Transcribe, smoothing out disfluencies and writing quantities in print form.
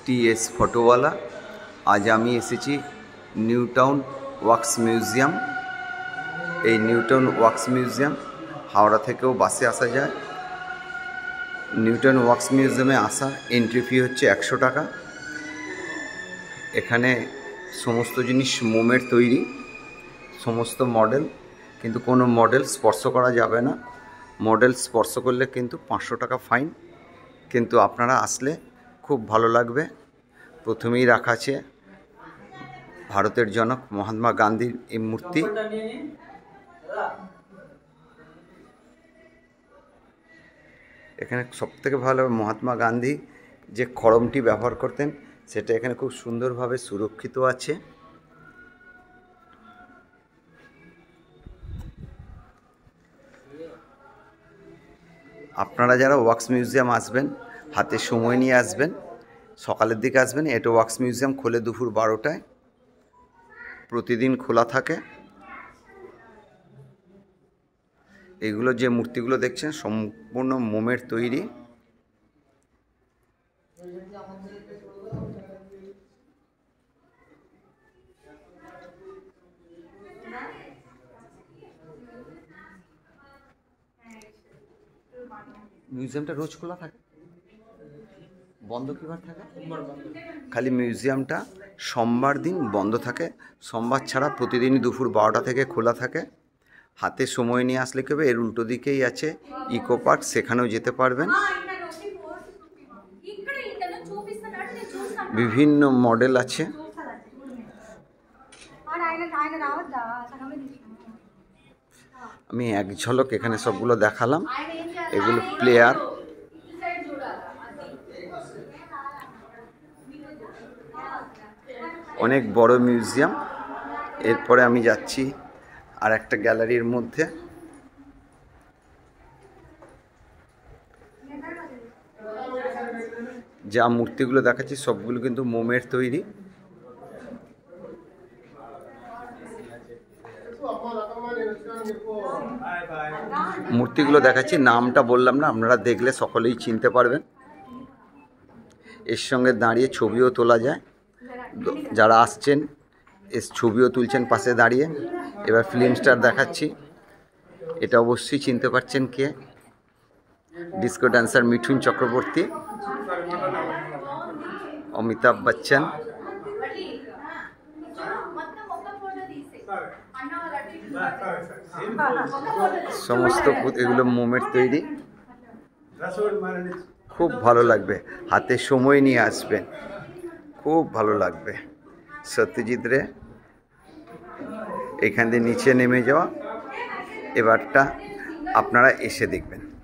T S ফটোওয়ালা। আজ আমি এসেছি নিউ টাউন ওয়াক্স মিউজিয়াম। এই new town wax museum Howrah থেকেও বাসে আসা যায়। নিউ টাউন ওয়াক্স মিউজিয়ামে আসা এন্ট্রি ফি হচ্ছে 100 টাকা। এখানে সমস্ত জিনিস মোমের তৈরি, সমস্ত মডেল, কিন্তু কোনো মডেল স্পর্শ করা যাবে না। মডেল স্পর্শ করলে কিন্তু 500 টাকা ফাইন। কিন্তু আপনারা আসলে খুব ভালো লাগবে। প্রথমেই রাখা আছে ভারতের জনক মহাত্মা গান্ধীর এই মূর্তি। এখানে সবথেকে ভালো মহাত্মা গান্ধী যে খড়মটি ব্যবহার করতেন সেটা এখানে খুব সুন্দরভাবে সুরক্ষিত আছে। আপনারা যারা ওয়াক্স মিউজিয়াম আসবেন হাতে সময় নিয়ে আসবেন, সকালের দিকে আসবেন। এটা ওয়াক্স মিউজিয়াম খোলে দুপুর 12টায়, প্রতিদিন খোলা থাকে। এগুলো যে মূর্তিগুলো দেখছেন সম্পূর্ণ মোমের তৈরি। মিউজিয়ামটা রোজ খোলা থাকে, বন্ধ কিবার থাকে? খালি মিউজিয়ামটা সোমবার দিন বন্ধ থাকে। সোমবার ছাড়া প্রতিদিনই দুপুর 12টা থেকে খোলা থাকে। হাতে সময় নিয়ে আসলে কি হবে, এর উল্টো দিকেই আছে ইকো পার্ক, সেখানেও যেতে পারবেন। বিভিন্ন মডেল আছে। আমি এক ঝলক এখানে সবগুলো দেখালাম। এগুলো প্লেয়ার। অনেক বড় মিউজিয়াম। এরপরে আমি যাচ্ছি আর একটা গ্যালারির মধ্যে। যা মূর্তিগুলো দেখাচ্ছি সবগুলো কিন্তু মোমের তৈরি। মূর্তিগুলো দেখাচ্ছি, নামটা বললাম না, আপনারা দেখলে সকলেই চিনতে পারবেন। এর সঙ্গে দাঁড়িয়ে ছবিও তোলা যায়। যারা আসছেন এর ছবিও তুলছেন পাশে দাঁড়িয়ে। এবার ফিল্ম স্টার দেখাচ্ছি। এটা অবশ্যই চিনতে পারছেন কে, ডিস্কো ডান্সার মিঠুন চক্রবর্তী, অমিতাভ বচ্চন। সমস্ত এগুলো মোমের তৈরি। খুব ভালো লাগবে, হাতে সময় নিয়ে আসবেন, খুব ভালো লাগবে। সত্যজিৎ রে এখান দিয়ে নিচে নেমে যাওয়া। এবারটা আপনারা এসে দেখবেন।